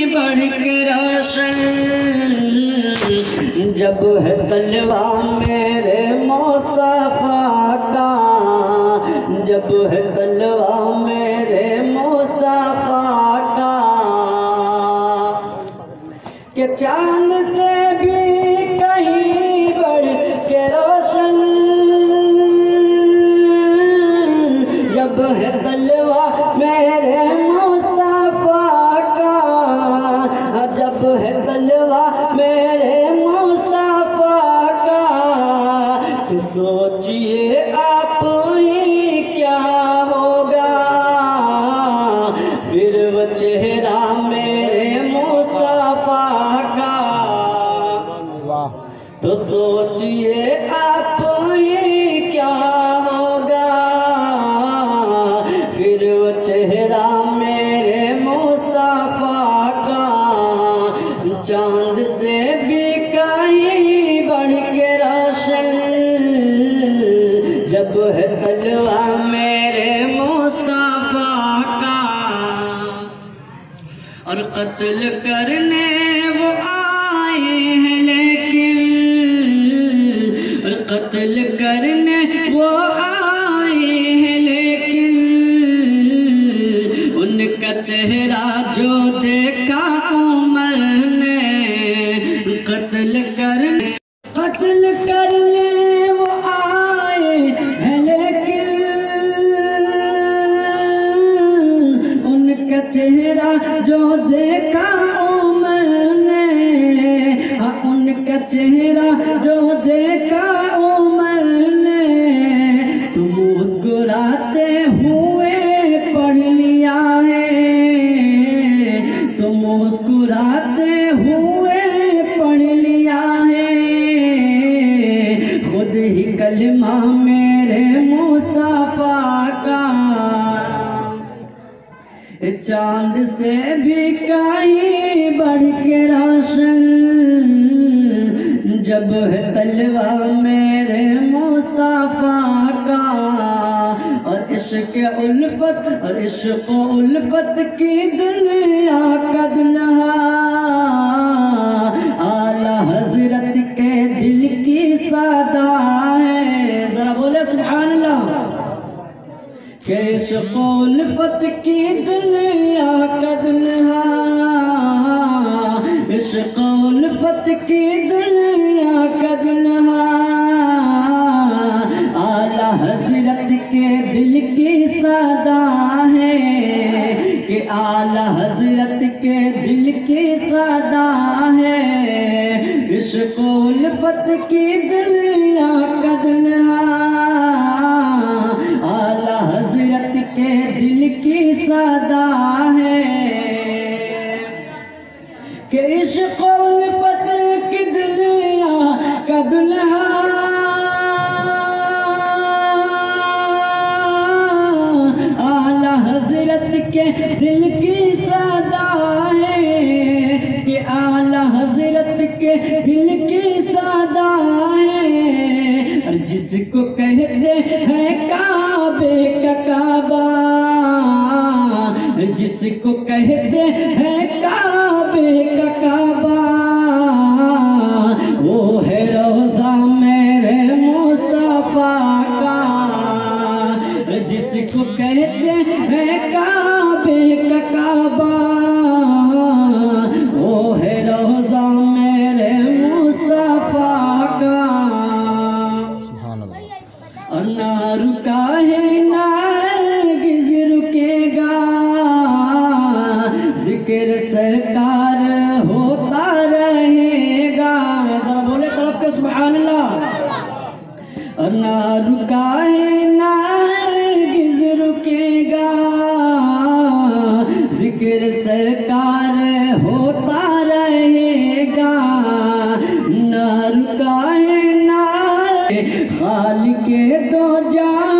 बढ़ के रोशन जब है तलवा मेरे मुस्तफा का, जब है तलवा मेरे मुस्तफा का, कि चांद से भी कहीं बढ़ के रोशन जब है तलवा मेरे मुस्तफा का, जब है तलवा मेरे मुस्तफा का। तो सोचिए आप ही क्या होगा फिर वो चेहरा मेरे मुस्तफा का। तो सोचिए आप ही क्या होगा फिर वो चेहरा मेरे मुस्तफा का। चांद से भी कहीं बढ़ के रोशन जब है तलवा मेरे मुस्तफा का। और कत्ल करने वो आए हैं लेकिन, और कत्ल करने वो आए हैं लेकिन, उनका चेहरा जो देखा उमर ने। कत्ल करने वो आए हैं लेकिन, उनका चेहरा जो देखा उमर ने, उनका चेहरा जो देखा उमर ने। तुम मुस्कुराते हुए पढ़ लिया है, तुम मुस्कुराते हुए पढ़ लिया है, खुद ही कलमा मेरे मुस्तफा का। चांद से भी कहीं बढ़ के रोशन जब है तलवा मेरे मुस्तफा का। और इश्क उल्फत और इश्क उल्फत की दुनिया का दुल्हा आला हजरत के दिल की सदा है। जरा बोले सुभान अल्लाह। के इश्क उल्फत की दुनिया का दुल्हा, इश्क उल्फत की दुनिया का दुल्हा आला हजरत के दिल की सदा है। कि आला हजरत के दिल की सदा है। इश्क उल्फत की दुनिया का दुल्हा आला हजरत के दिल की सदा है। कि इश्क उल्फत की दुनिया का दुल्हा आला हजरत के दिल की सदा है। कि आला हजरत के दिल की सदा है। और जिसको कहते हैं काबे का काबा, जिसको कहते हैं काबे का काबा, वो है रोज़ा मेरे मुस्तफा का। जिसको कहते हैं काबे का काबा, वो है रोज़ा मेरे मुस्तफा का। और ना रुका है ना हरगिज़ रुकेगा, जिक्र सरकार होता रहेगा। जरा बोले तड़प के सुभान अल्लाह। और ना रुका है ना हरगिज़ रुकेगा, जिक्र सरकार होता रहेगा। ना रुका है ना खालिक के दो जान